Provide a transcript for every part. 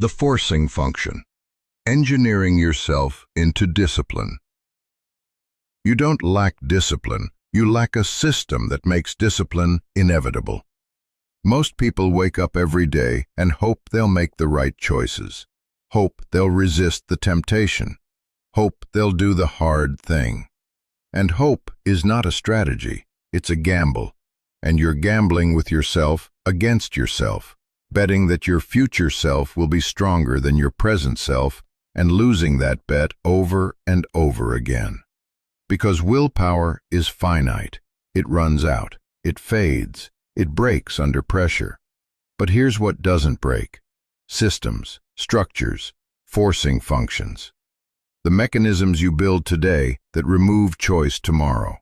The forcing function. Engineering yourself into discipline. You don't lack discipline, you lack a system that makes discipline inevitable. Most people wake up every day and hope they'll make the right choices, hope they'll resist the temptation, hope they'll do the hard thing. And hope is not a strategy, it's a gamble. And you're gambling with yourself against yourself, betting that your future self will be stronger than your present self, and losing that bet over and over again. Because willpower is finite. It runs out. It fades. It breaks under pressure. But here's what doesn't break: systems, structures, forcing functions. The mechanisms you build today that remove choice tomorrow,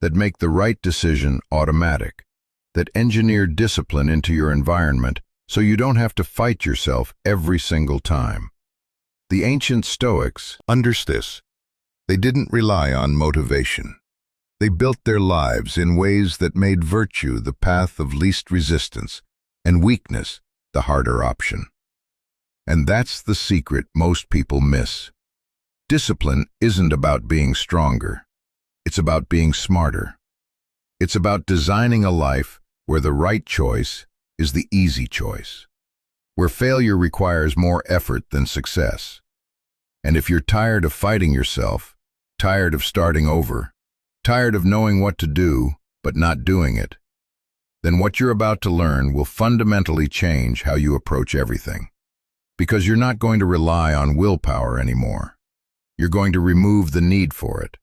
that make the right decision automatic, that engineer discipline into your environment so you don't have to fight yourself every single time. The ancient Stoics understood this. They didn't rely on motivation. They built their lives in ways that made virtue the path of least resistance and weakness the harder option. And that's the secret most people miss. Discipline isn't about being stronger. It's about being smarter. It's about designing a life where the right choice is the easy choice, where failure requires more effort than success. And if you're tired of fighting yourself, tired of starting over, tired of knowing what to do but not doing it, then what you're about to learn will fundamentally change how you approach everything. Because you're not going to rely on willpower anymore. You're going to remove the need for it.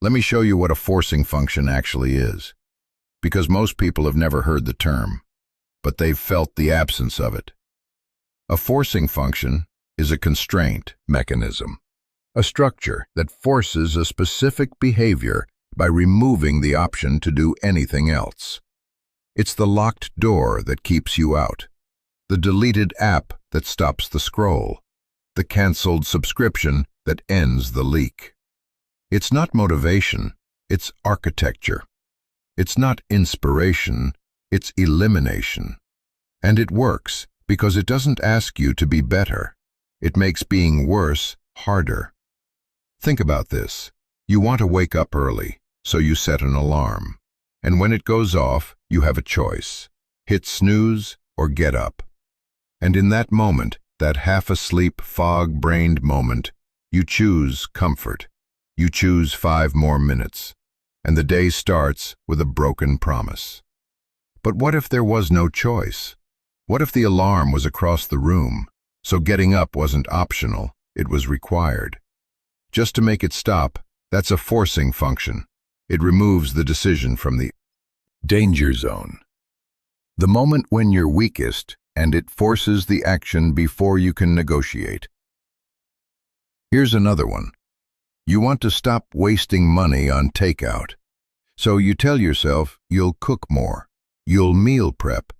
Let me show you what a forcing function actually is. Because most people have never heard the term, but they've felt the absence of it. A forcing function is a constraint mechanism, a structure that forces a specific behavior by removing the option to do anything else. It's the locked door that keeps you out, the deleted app that stops the scroll, the canceled subscription that ends the leak. It's not motivation, it's architecture. It's not inspiration, it's elimination. And it works because it doesn't ask you to be better. It makes being worse harder. Think about this. You want to wake up early, so you set an alarm. And when it goes off, you have a choice. Hit snooze or get up. And in that moment, that half-asleep, fog-brained moment, you choose comfort. You choose 5 more minutes. And the day starts with a broken promise. But what if there was no choice? What if the alarm was across the room, so getting up wasn't optional, it was required? Just to make it stop, that's a forcing function. It removes the decision from the danger zone. The moment when you're weakest, and it forces the action before you can negotiate. Here's another one. You want to stop wasting money on takeout. So you tell yourself you'll cook more, you'll meal prep,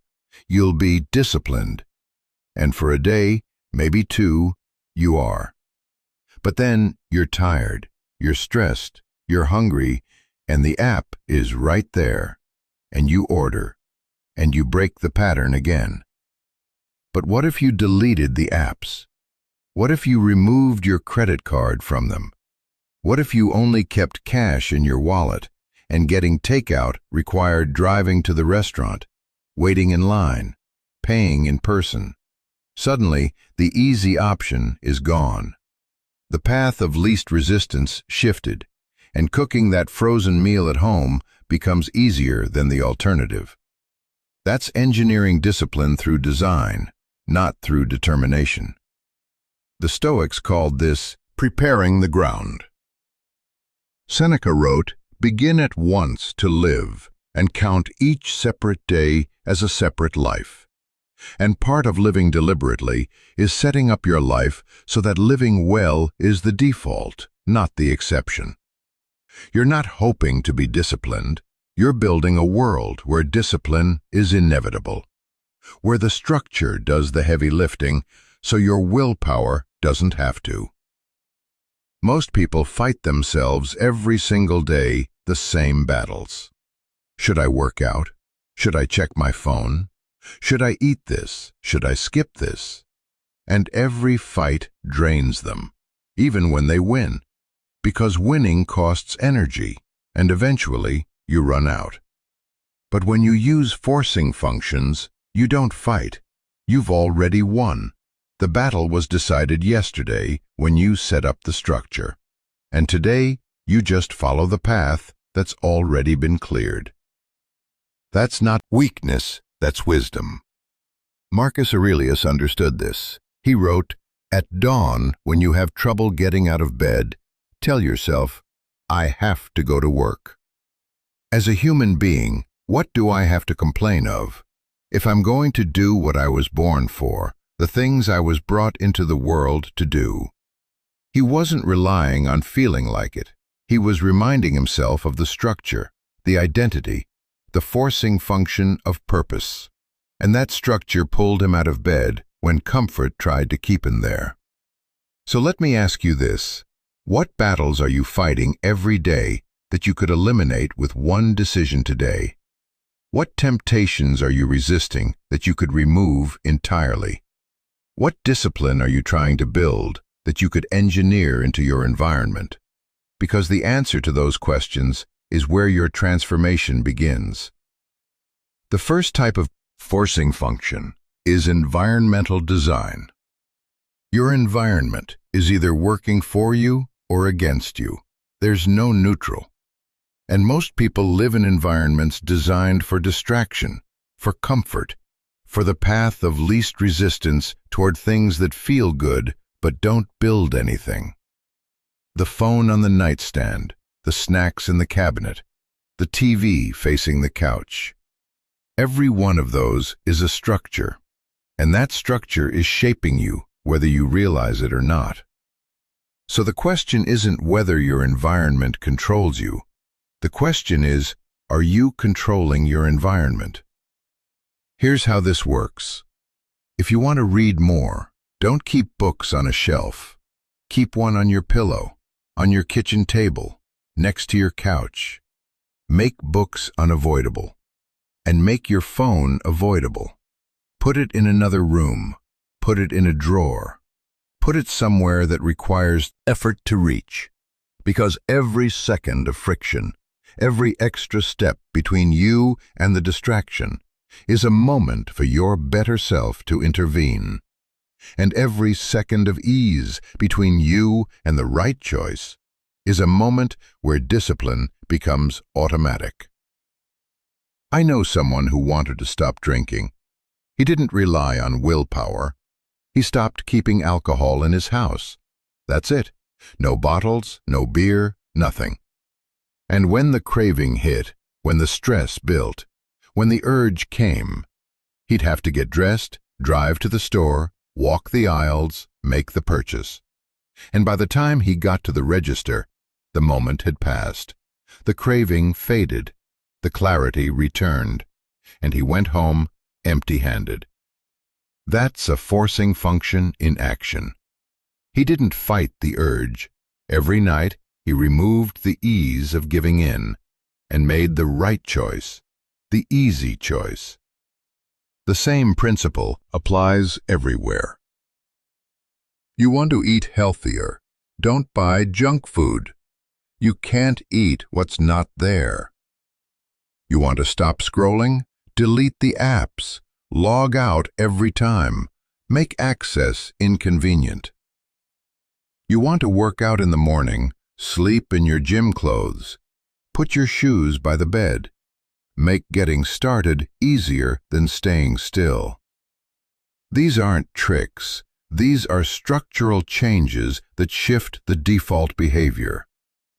you'll be disciplined. And for a day, maybe 2, you are. But then you're tired, you're stressed, you're hungry, and the app is right there. And you order, and you break the pattern again. But what if you deleted the apps? What if you removed your credit card from them? What if you only kept cash in your wallet, and getting takeout required driving to the restaurant, waiting in line, paying in person? Suddenly, the easy option is gone. The path of least resistance shifted, and cooking that frozen meal at home becomes easier than the alternative. That's engineering discipline through design, not through determination. The Stoics called this preparing the ground. Seneca wrote, "Begin at once to live, and count each separate day as a separate life." And part of living deliberately is setting up your life so that living well is the default, not the exception. You're not hoping to be disciplined. You're building a world where discipline is inevitable, where the structure does the heavy lifting so your willpower doesn't have to. Most people fight themselves every single day the same battles. Should I work out? Should I check my phone? Should I eat this? Should I skip this? and every fight drains them, even when they win, because winning costs energy, and eventually you run out. But when you use forcing functions, you don't fight. You've already won. The battle was decided yesterday when you set up the structure, and today you just follow the path that's already been cleared. That's not weakness, that's wisdom. Marcus Aurelius understood this. He wrote, "At dawn, when you have trouble getting out of bed, tell yourself, 'I have to go to work.' As a human being, what do I have to complain of? If I'm going to do what I was born for, the things I was brought into the world to do." He wasn't relying on feeling like it. He was reminding himself of the structure, the identity, the forcing function of purpose. And that structure pulled him out of bed when comfort tried to keep him there. So let me ask you this. What battles are you fighting every day that you could eliminate with one decision today? What temptations are you resisting that you could remove entirely? What discipline are you trying to build that you could engineer into your environment? Because the answer to those questions is where your transformation begins. The first type of forcing function is environmental design. Your environment is either working for you or against you. There's no neutral. And most people live in environments designed for distraction, for comfort, for the path of least resistance toward things that feel good but don't build anything. The phone on the nightstand, the snacks in the cabinet, the TV facing the couch. Every one of those is a structure, and that structure is shaping you, whether you realize it or not. So the question isn't whether your environment controls you. The question is, are you controlling your environment? Here's how this works. If you want to read more, don't keep books on a shelf. Keep one on your pillow, on your kitchen table, next to your couch. Make books unavoidable. And make your phone avoidable. Put it in another room. Put it in a drawer. Put it somewhere that requires effort to reach. Because every second of friction, every extra step between you and the distraction, is a moment for your better self to intervene. And every second of ease between you and the right choice is a moment where discipline becomes automatic. I know someone who wanted to stop drinking. He didn't rely on willpower. He stopped keeping alcohol in his house. That's it. No bottles, no beer, nothing. And when the craving hit, when the stress built, when the urge came, he'd have to get dressed, drive to the store, walk the aisles, make the purchase. And by the time he got to the register, the moment had passed. The craving faded. The clarity returned, and he went home empty-handed. That's a forcing function in action. He didn't fight the urge. Every night, he removed the ease of giving in and made the right choice, the easy choice. The same principle applies everywhere. You want to eat healthier. Don't buy junk food. You can't eat what's not there. You want to stop scrolling? Delete the apps. Log out every time. Make access inconvenient. You want to work out in the morning? Sleep in your gym clothes. Put your shoes by the bed. Make getting started easier than staying still. These aren't tricks. These are structural changes that shift the default behavior.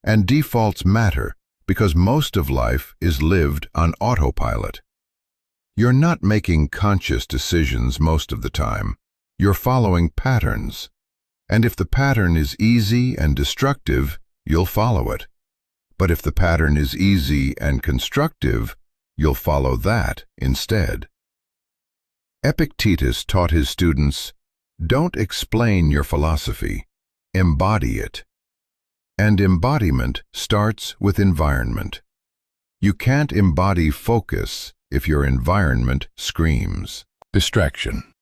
And defaults matter because most of life is lived on autopilot. You're not making conscious decisions most of the time. You're following patterns. And if the pattern is easy and destructive, you'll follow it. But if the pattern is easy and constructive, you'll follow that instead. Epictetus taught his students, don't explain your philosophy, embody it. And embodiment starts with environment. You can't embody focus if your environment screams distraction.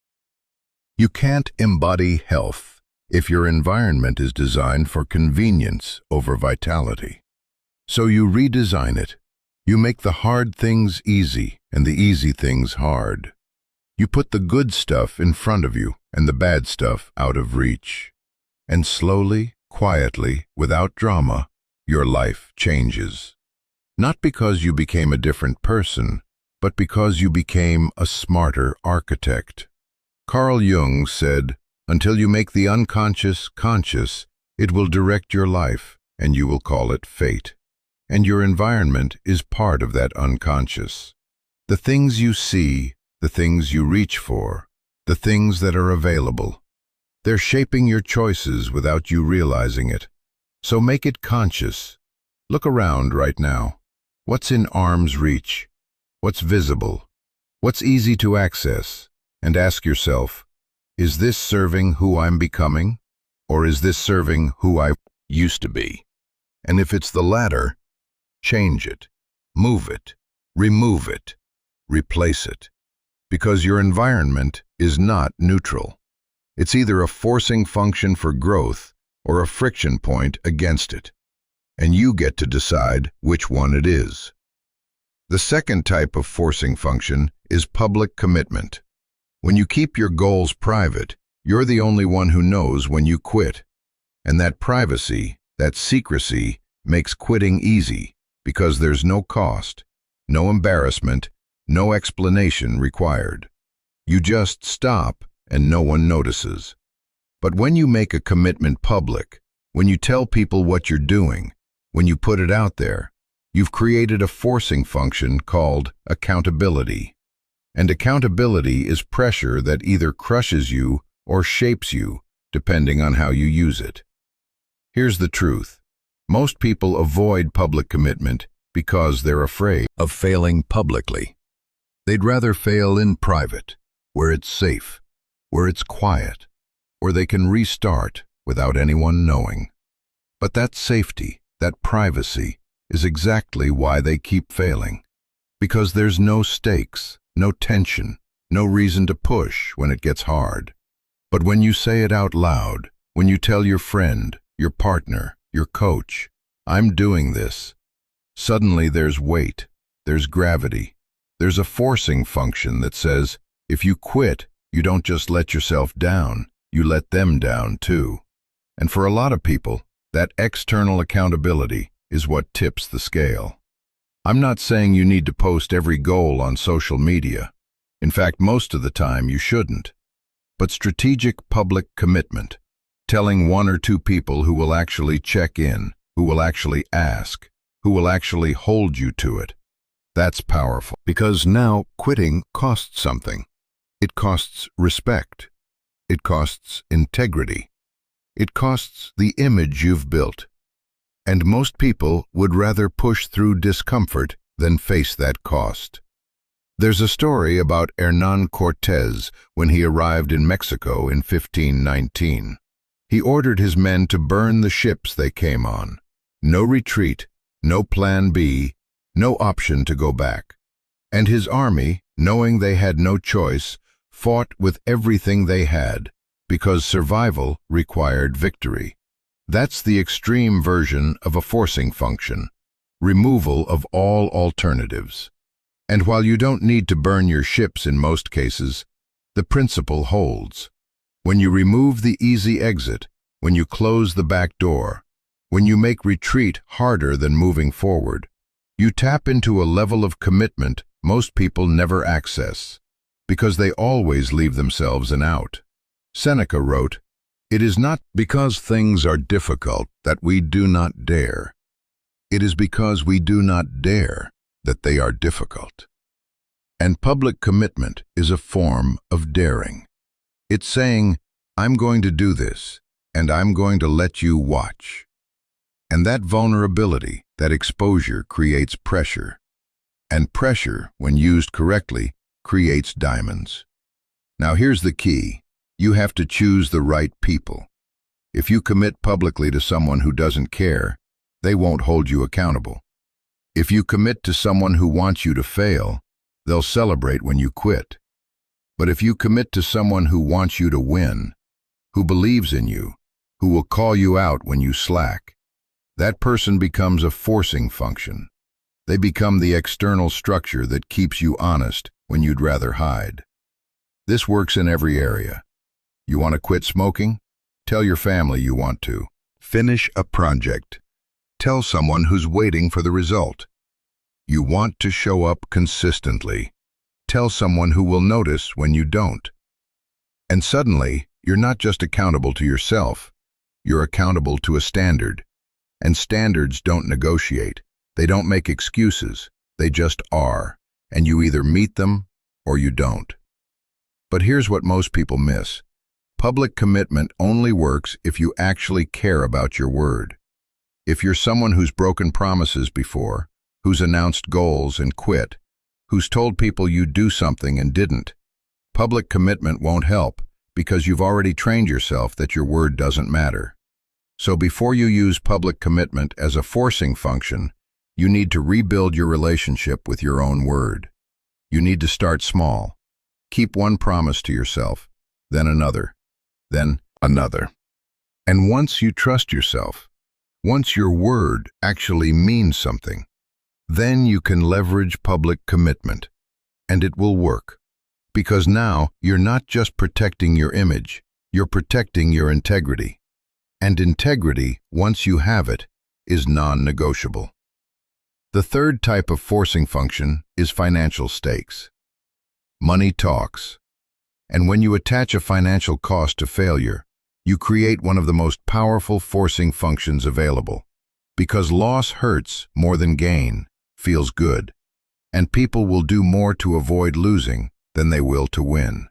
You can't embody health if your environment is designed for convenience over vitality. So you redesign it. You make the hard things easy and the easy things hard. You put the good stuff in front of you and the bad stuff out of reach. And slowly, quietly, without drama, your life changes. Not because you became a different person, but because you became a smarter architect. Carl Jung said, "Until you make the unconscious conscious, it will direct your life, and you will call it fate." And your environment is part of that unconscious. The things you see, the things you reach for, the things that are available, they're shaping your choices without you realizing it. So make it conscious. Look around right now. What's in arm's reach? What's visible? What's easy to access? And ask yourself, is this serving who I'm becoming? Or is this serving who I used to be? And if it's the latter, change it, move it, remove it, replace it. Because your environment is not neutral. It's either a forcing function for growth or a friction point against it. And you get to decide which one it is. The second type of forcing function is public commitment. When you keep your goals private, you're the only one who knows when you quit. And that privacy, that secrecy, makes quitting easy because there's no cost, no embarrassment, no explanation required. You just stop and no one notices. But when you make a commitment public, when you tell people what you're doing, when you put it out there, you've created a forcing function called accountability. And accountability is pressure that either crushes you or shapes you, depending on how you use it. Here's the truth. Most people avoid public commitment because they're afraid of failing publicly. They'd rather fail in private, where it's safe, where it's quiet, where they can restart without anyone knowing. But that safety, that privacy, is exactly why they keep failing. Because there's no stakes, no tension, no reason to push when it gets hard. But when you say it out loud, when you tell your friend, your partner, your coach, "I'm doing this," suddenly there's weight, there's gravity, there's a forcing function that says, if you quit, you don't just let yourself down, you let them down too. And for a lot of people, that external accountability is what tips the scale. I'm not saying you need to post every goal on social media. In fact, most of the time you shouldn't. But strategic public commitment, telling one or two people who will actually check in, who will actually ask, who will actually hold you to it, that's powerful. Because now quitting costs something. It costs respect. It costs integrity. It costs the image you've built. And most people would rather push through discomfort than face that cost. There's a story about Hernán Cortés when he arrived in Mexico in 1519. He ordered his men to burn the ships they came on. No retreat, no plan B, no option to go back. And his army, knowing they had no choice, fought with everything they had, because survival required victory. That's the extreme version of a forcing function, removal of all alternatives. And while you don't need to burn your ships in most cases, the principle holds. When you remove the easy exit, when you close the back door, when you make retreat harder than moving forward, you tap into a level of commitment most people never access, because they always leave themselves an out. Seneca wrote, "It is not because things are difficult that we do not dare. It is because we do not dare that they are difficult." And public commitment is a form of daring. It's saying, I'm going to do this, and I'm going to let you watch. And that vulnerability, that exposure creates pressure. And pressure, when used correctly, creates diamonds. Now here's the key. You have to choose the right people. If you commit publicly to someone who doesn't care, they won't hold you accountable. If you commit to someone who wants you to fail, they'll celebrate when you quit. But if you commit to someone who wants you to win, who believes in you, who will call you out when you slack, that person becomes a forcing function. They become the external structure that keeps you honest when you'd rather hide. This works in every area. You want to quit smoking? Tell your family you want to. Finish a project. Tell someone who's waiting for the result. You want to show up consistently. Tell someone who will notice when you don't. And suddenly, you're not just accountable to yourself, you're accountable to a standard. And standards don't negotiate. They don't make excuses. They just are. And you either meet them or you don't. But here's what most people miss. Public commitment only works if you actually care about your word. If you're someone who's broken promises before, who's announced goals and quit, who's told people you'd do something and didn't, public commitment won't help because you've already trained yourself that your word doesn't matter. So before you use public commitment as a forcing function, you need to rebuild your relationship with your own word. You need to start small. Keep one promise to yourself, then another, then another. And once you trust yourself, once your word actually means something, then you can leverage public commitment, and it will work. Because now you're not just protecting your image, you're protecting your integrity. And integrity, once you have it, is non-negotiable. The third type of forcing function is financial stakes. Money talks. And when you attach a financial cost to failure, you create one of the most powerful forcing functions available. Because loss hurts more than gain, feels good, and people will do more to avoid losing than they will to win.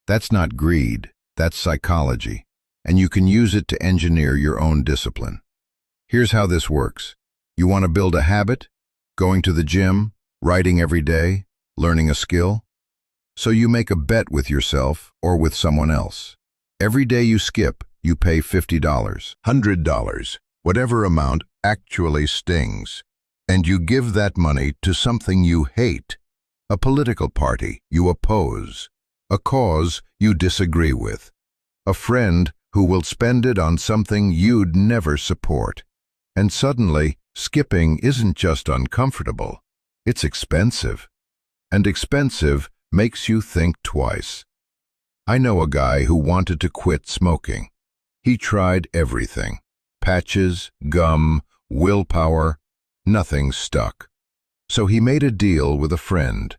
That's not greed, that's psychology, and you can use it to engineer your own discipline. Here's how this works. You want to build a habit? Going to the gym, writing every day, learning a skill? So you make a bet with yourself or with someone else. Every day you skip, you pay $50, $100, whatever amount actually stings. And you give that money to something you hate, a political party you oppose, a cause you disagree with, a friend who will spend it on something you'd never support. And suddenly, skipping isn't just uncomfortable, it's expensive. And expensive makes you think twice. I know a guy who wanted to quit smoking. He tried everything. Patches, gum, willpower, nothing stuck. So he made a deal with a friend.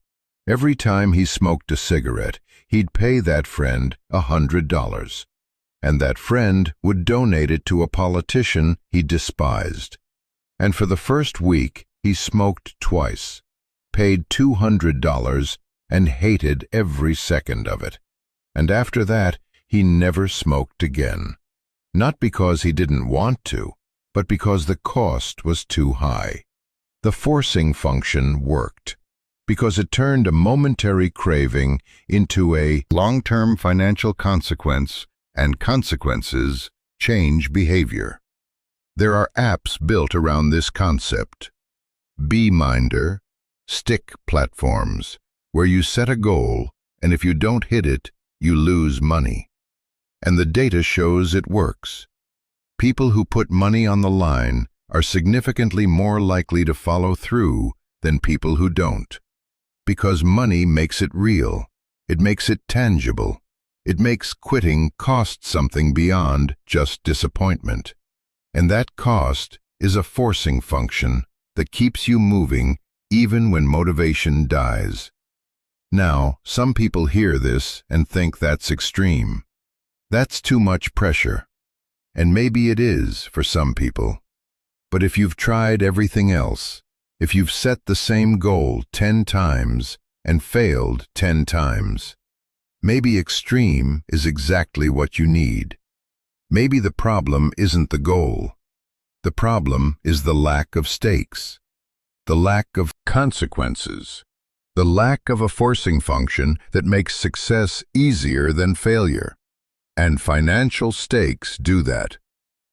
Every time he smoked a cigarette, he'd pay that friend $100. And that friend would donate it to a politician he despised. And for the first week, he smoked twice, paid $200, and hated every second of it. And after that, he never smoked again. Not because he didn't want to, but because the cost was too high. The forcing function worked, because it turned a momentary craving into a long-term financial consequence, and consequences change behavior. There are apps built around this concept. Beeminder, stick platforms, where you set a goal, and if you don't hit it, you lose money. And the data shows it works. People who put money on the line are significantly more likely to follow through than people who don't. Because money makes it real. It makes it tangible. It makes quitting cost something beyond just disappointment. And that cost is a forcing function that keeps you moving even when motivation dies. Now, some people hear this and think that's extreme. That's too much pressure. And maybe it is for some people. But if you've tried everything else, if you've set the same goal 10 times and failed 10 times, maybe extreme is exactly what you need. Maybe the problem isn't the goal. The problem is the lack of stakes, the lack of consequences, the lack of a forcing function that makes success easier than failure. And financial stakes do that.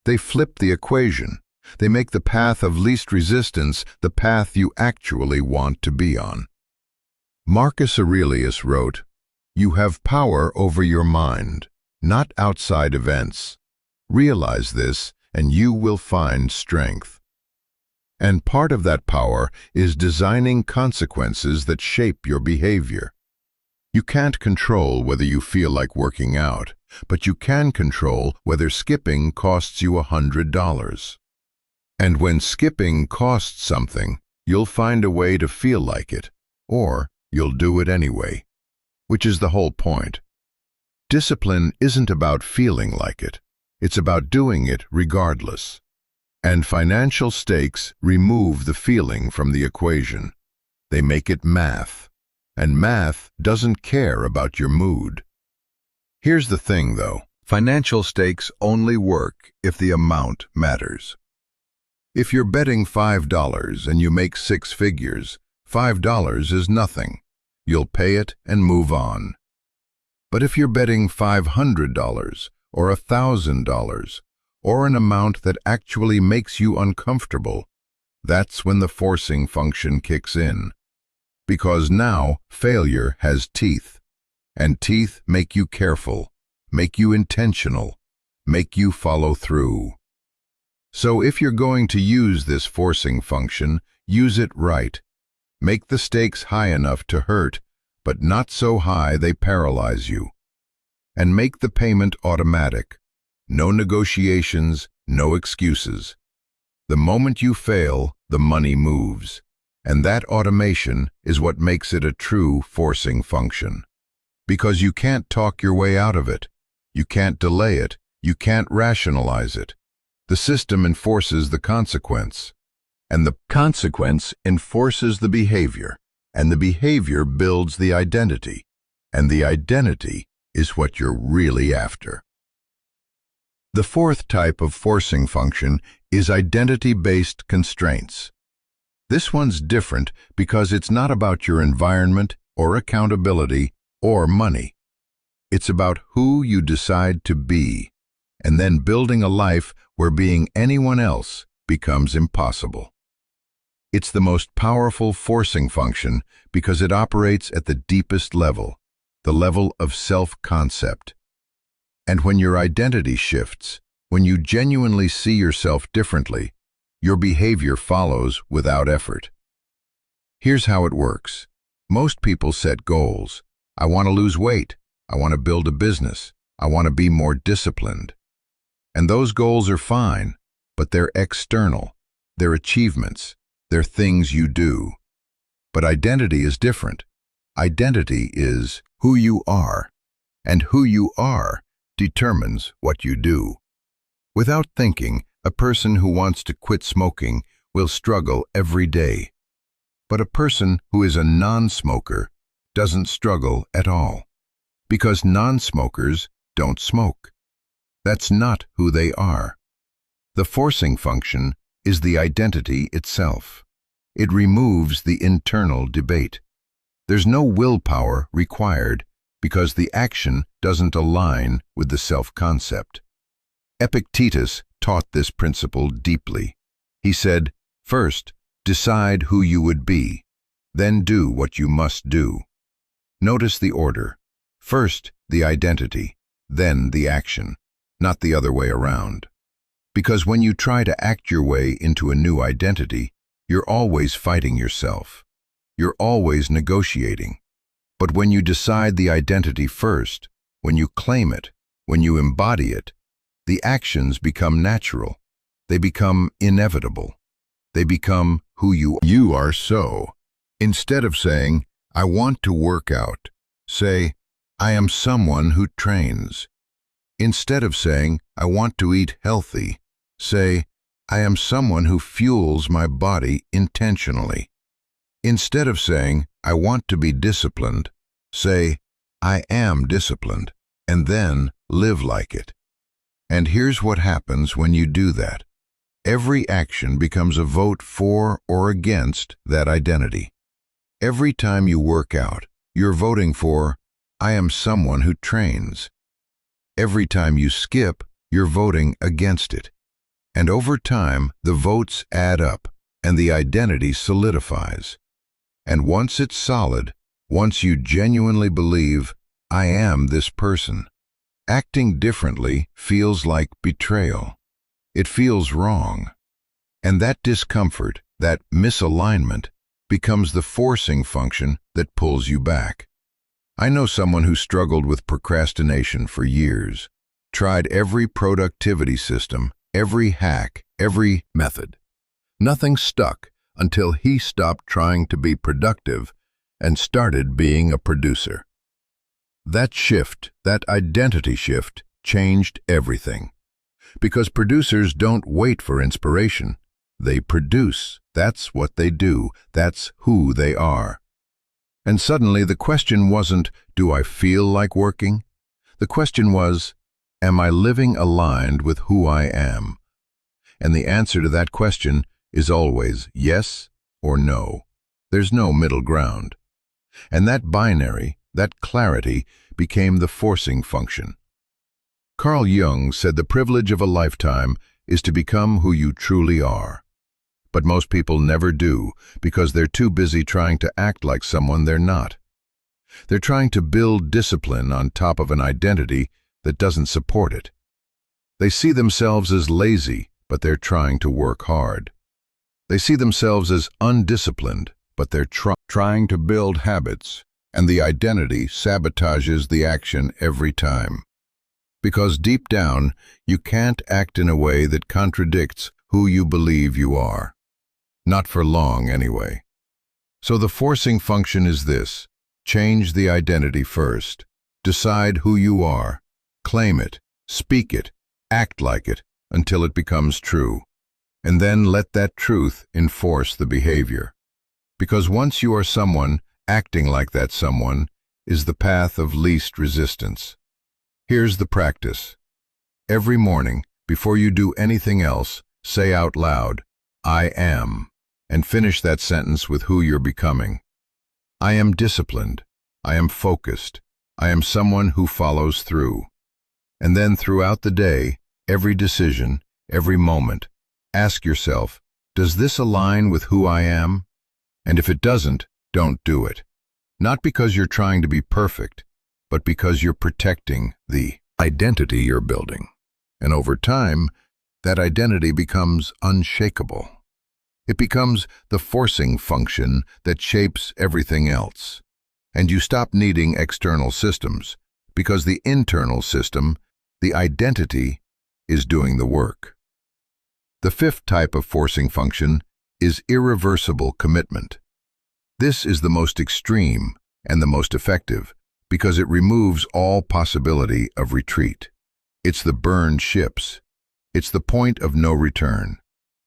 They flip the equation. They make the path of least resistance the path you actually want to be on. Marcus Aurelius wrote, You have power over your mind, not outside events. Realize this, and you will find strength. And part of that power is designing consequences that shape your behavior. You can't control whether you feel like working out, but you can control whether skipping costs you $100. And when skipping costs something, you'll find a way to feel like it, or you'll do it anyway, which is the whole point. Discipline isn't about feeling like it, it's about doing it regardless. And financial stakes remove the feeling from the equation. They make it math, and math doesn't care about your mood. Here's the thing, though. Financial stakes only work if the amount matters. If you're betting $5 and you make 6 figures, $5 is nothing. You'll pay it and move on. But if you're betting $500 or $1,000 or an amount that actually makes you uncomfortable, that's when the forcing function kicks in. Because now failure has teeth, and teeth make you careful, make you intentional, make you follow through. So if you're going to use this forcing function, use it right. Make the stakes high enough to hurt, but not so high they paralyze you. And make the payment automatic. No negotiations, no excuses. The moment you fail, the money moves. And that automation is what makes it a true forcing function. Because you can't talk your way out of it. You can't delay it. You can't rationalize it. The system enforces the consequence, and the consequence enforces the behavior, and the behavior builds the identity, and the identity is what you're really after. The fourth type of forcing function is identity-based constraints. This one's different because it's not about your environment or accountability or money. It's about who you decide to be, and then building a life where being anyone else becomes impossible. It's the most powerful forcing function because it operates at the deepest level, the level of self-concept. And when your identity shifts, when you genuinely see yourself differently, your behavior follows without effort. Here's how it works. Most people set goals. I want to lose weight. I want to build a business. I want to be more disciplined. And those goals are fine, but they're external. They're achievements. They're things you do. But identity is different. Identity is who you are, and who you are determines what you do. Without thinking, a person who wants to quit smoking will struggle every day. But a person who is a non-smoker doesn't struggle at all, because non-smokers don't smoke. That's not who they are. The forcing function is the identity itself. It removes the internal debate. There's no willpower required because the action doesn't align with the self-concept. Epictetus taught this principle deeply. He said, first, decide who you would be, then do what you must do. Notice the order. First, the identity, then the action, not the other way around. Because when you try to act your way into a new identity, you're always fighting yourself. You're always negotiating. But when you decide the identity first, when you claim it, when you embody it, the actions become natural. They become inevitable. They become who you are. So, instead of saying, I want to work out, say, I am someone who trains. Instead of saying, I want to eat healthy, say, I am someone who fuels my body intentionally. Instead of saying, I want to be disciplined, say, I am disciplined, and then live like it. And here's what happens when you do that. Every action becomes a vote for or against that identity. Every time you work out, you're voting for, I am someone who trains. Every time you skip, you're voting against it. And over time, the votes add up, and the identity solidifies. And once it's solid, once you genuinely believe, I am this person. Acting differently feels like betrayal. It feels wrong. And that discomfort, that misalignment, becomes the forcing function that pulls you back. I know someone who struggled with procrastination for years, tried every productivity system, every hack, every method. Nothing stuck until he stopped trying to be productive and started being a producer. That shift, that identity shift, changed everything. Because producers don't wait for inspiration. They produce. That's what they do. That's who they are. And suddenly the question wasn't, do I feel like working? The question was, am I living aligned with who I am? And the answer to that question is always yes or no. There's no middle ground. And that binary, that clarity, became the forcing function. Carl Jung said the privilege of a lifetime is to become who you truly are. But most people never do because they're too busy trying to act like someone they're not. They're trying to build discipline on top of an identity that doesn't support it. They see themselves as lazy, but they're trying to work hard. They see themselves as undisciplined, but they're trying to build habits, and the identity sabotages the action every time. Because deep down, you can't act in a way that contradicts who you believe you are. Not for long, anyway. So the forcing function is this: change the identity first. Decide who you are. Claim it, speak it, act like it until it becomes true. And then let that truth enforce the behavior. Because once you are someone, acting like that someone is the path of least resistance. Here's the practice. Every morning, before you do anything else, say out loud, I am, and finish that sentence with who you're becoming. I am disciplined. I am focused. I am someone who follows through. And then throughout the day, every decision, every moment, ask yourself, does this align with who I am? And if it doesn't, don't do it. Not because you're trying to be perfect, but because you're protecting the identity you're building. And over time, that identity becomes unshakable. It becomes the forcing function that shapes everything else. And you stop needing external systems, because the internal system, the identity, is doing the work. The fifth type of forcing function is irreversible commitment. This is the most extreme and the most effective because it removes all possibility of retreat. It's the burned ships. It's the point of no return.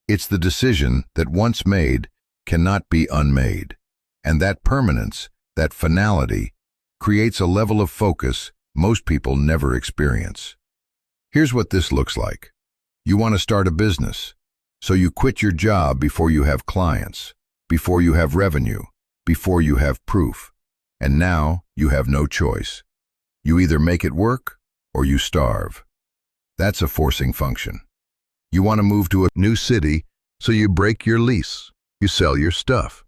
It's the decision that once made cannot be unmade. And that permanence, that finality, creates a level of focus most people never experience. Here's what this looks like. You want to start a business, so you quit your job before you have clients, before you have revenue, before you have proof. And now you have no choice. You either make it work or you starve. That's a forcing function. You want to move to a new city, so you break your lease. You sell your stuff.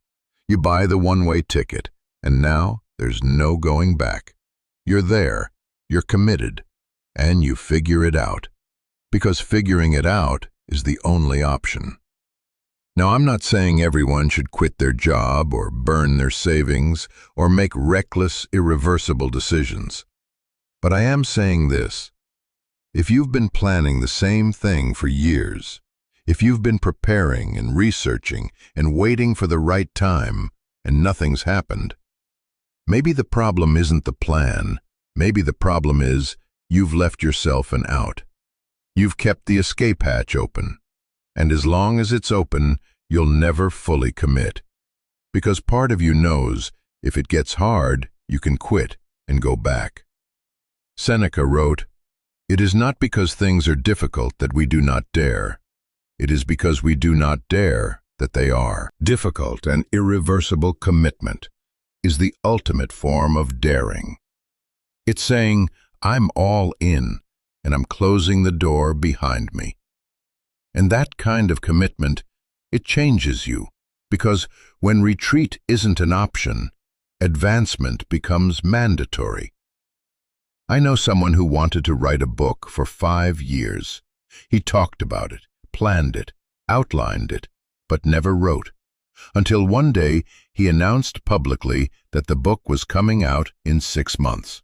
You buy the one-way ticket, and now there's no going back. You're there, you're committed, and you figure it out. Because figuring it out is the only option. Now, I'm not saying everyone should quit their job or burn their savings or make reckless, irreversible decisions. But I am saying this. If you've been planning the same thing for years, if you've been preparing and researching and waiting for the right time and nothing's happened, maybe the problem isn't the plan. Maybe the problem is you've left yourself an out. You've kept the escape hatch open. And as long as it's open, you'll never fully commit. Because part of you knows if it gets hard, you can quit and go back. Seneca wrote, "It is not because things are difficult that we do not dare. It is because we do not dare that they are." Difficult and irreversible commitment is the ultimate form of daring. It's saying, I'm all in, and I'm closing the door behind me. And that kind of commitment, it changes you, because when retreat isn't an option, advancement becomes mandatory. I know someone who wanted to write a book for 5 years. He talked about it, planned it, outlined it, but never wrote. Until one day he announced publicly that the book was coming out in 6 months.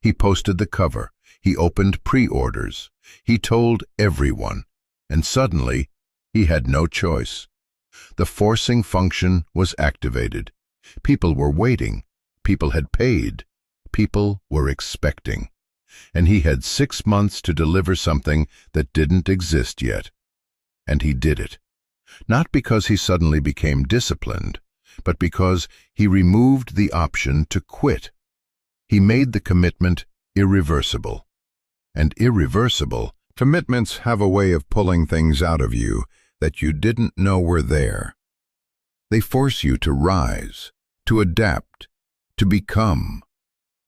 He posted the cover, he opened pre-orders, he told everyone, and suddenly he had no choice. The forcing function was activated. People were waiting, people had paid, people were expecting. And he had 6 months to deliver something that didn't exist yet. And he did it. Not because he suddenly became disciplined, but because he removed the option to quit. He made the commitment irreversible. And irreversible commitments have a way of pulling things out of you that you didn't know were there. They force you to rise, to adapt, to become,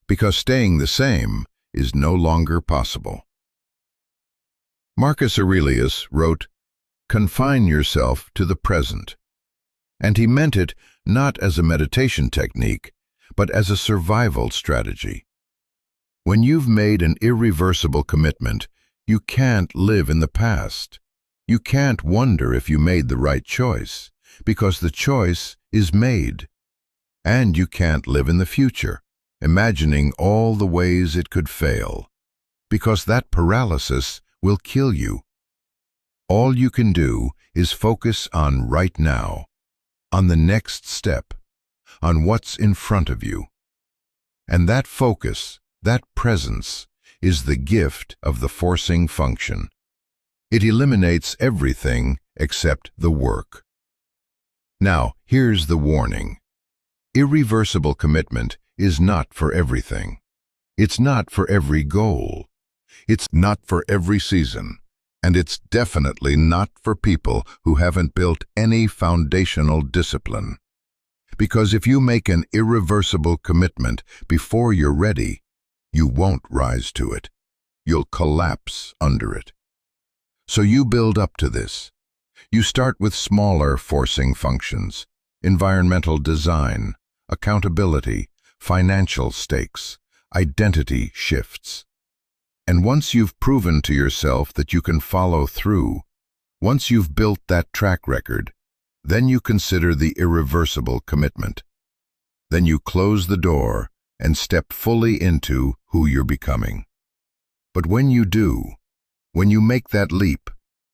because staying the same is no longer possible. Marcus Aurelius wrote, "Confine yourself to the present." And he meant it not as a meditation technique, but as a survival strategy. When you've made an irreversible commitment, you can't live in the past. You can't wonder if you made the right choice, because the choice is made. And you can't live in the future, imagining all the ways it could fail, because that paralysis will kill you. All you can do is focus on right now, on the next step, on what's in front of you. And that focus, that presence, is the gift of the forcing function. It eliminates everything except the work. Now, here's the warning. Irreversible commitment is not for everything. It's not for every goal. It's not for every season. And it's definitely not for people who haven't built any foundational discipline. Because if you make an irreversible commitment before you're ready, you won't rise to it. You'll collapse under it. So you build up to this. You start with smaller forcing functions, environmental design, accountability, financial stakes, identity shifts. And once you've proven to yourself that you can follow through, once you've built that track record, then you consider the irreversible commitment. Then you close the door and step fully into who you're becoming. But when you do, when you make that leap,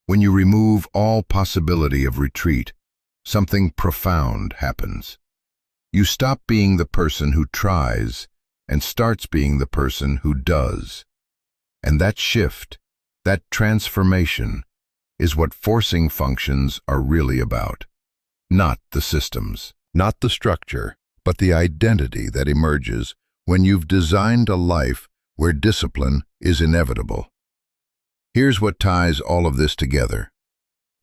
when you remove all possibility of retreat, something profound happens. You stop being the person who tries and starts being the person who does. And that shift, that transformation, is what forcing functions are really about. Not the systems, not the structure, but the identity that emerges when you've designed a life where discipline is inevitable. Here's what ties all of this together.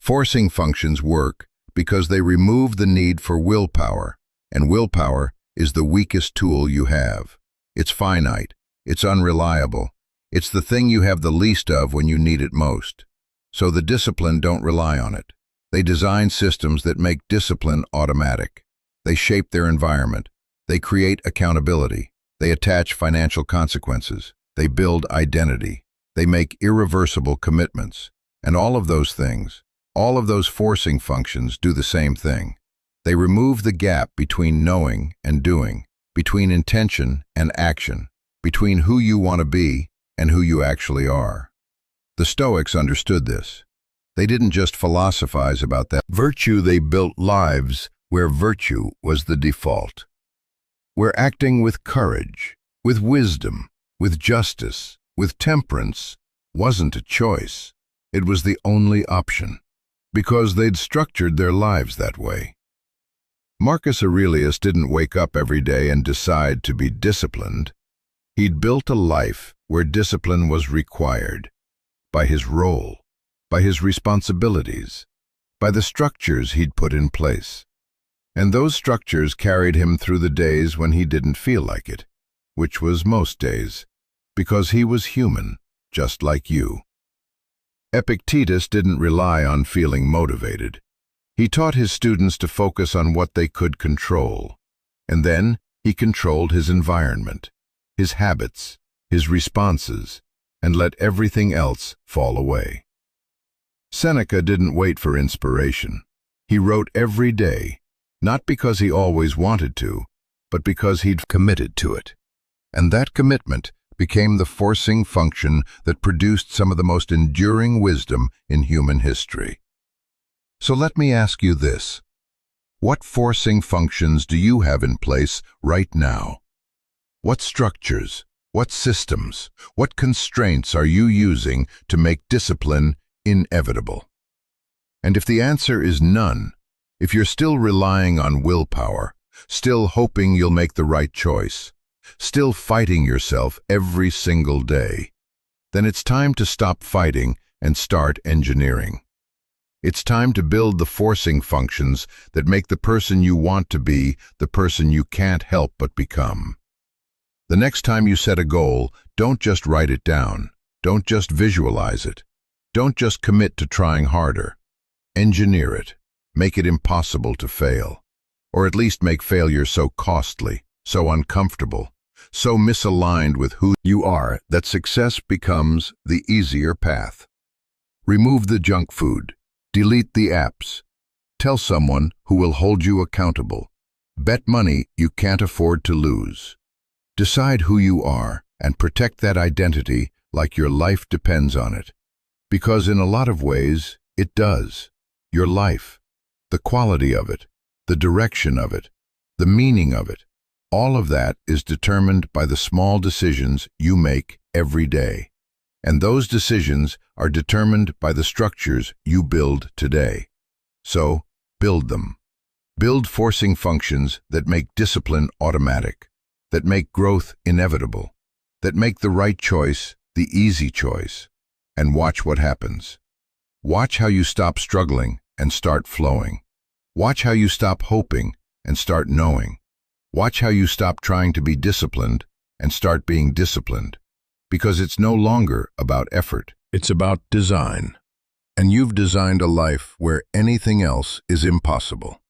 Forcing functions work because they remove the need for willpower, and willpower is the weakest tool you have. It's finite, it's unreliable, it's the thing you have the least of when you need it most. So the discipline don't rely on it. They design systems that make discipline automatic. They shape their environment. They create accountability. They attach financial consequences. They build identity. They make irreversible commitments. And all of those things, all of those forcing functions do the same thing. They remove the gap between knowing and doing, between intention and action, between who you want to be and who you actually are. The Stoics understood this. They didn't just philosophize about that virtue, they built lives where virtue was the default. Where acting with courage, with wisdom, with justice, with temperance wasn't a choice. It was the only option, because they'd structured their lives that way. Marcus Aurelius didn't wake up every day and decide to be disciplined. He'd built a life where discipline was required, by his role, by his responsibilities, by the structures he'd put in place. And those structures carried him through the days when he didn't feel like it, which was most days, because he was human, just like you. Epictetus didn't rely on feeling motivated. He taught his students to focus on what they could control, and then he controlled his environment, his habits, his responses, and let everything else fall away. Seneca didn't wait for inspiration. He wrote every day, not because he always wanted to, but because he'd committed to it. And that commitment became the forcing function that produced some of the most enduring wisdom in human history. So let me ask you this. What forcing functions do you have in place right now? What structures, what systems, what constraints are you using to make discipline inevitable? And if the answer is none, if you're still relying on willpower, still hoping you'll make the right choice, still fighting yourself every single day, then it's time to stop fighting and start engineering. It's time to build the forcing functions that make the person you want to be the person you can't help but become. The next time you set a goal, don't just write it down. Don't just visualize it. Don't just commit to trying harder. Engineer it. Make it impossible to fail. Or at least make failure so costly, so uncomfortable, so misaligned with who you are that success becomes the easier path. Remove the junk food. Delete the apps. Tell someone who will hold you accountable. Bet money you can't afford to lose. Decide who you are and protect that identity like your life depends on it. Because in a lot of ways, it does. Your life, the quality of it, the direction of it, the meaning of it, all of that is determined by the small decisions you make every day. And those decisions are determined by the structures you build today. So, build them. Build forcing functions that make discipline automatic, that make growth inevitable, that make the right choice the easy choice. And watch what happens. Watch how you stop struggling and start flowing. Watch how you stop hoping and start knowing. Watch how you stop trying to be disciplined and start being disciplined. Because it's no longer about effort, it's about design. And you've designed a life where anything else is impossible.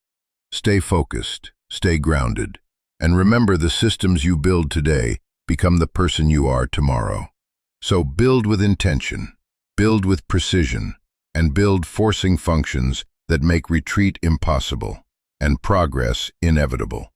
Stay focused, stay grounded, and remember the systems you build today become the person you are tomorrow. So build with intention, build with precision, and build forcing functions that make retreat impossible and progress inevitable.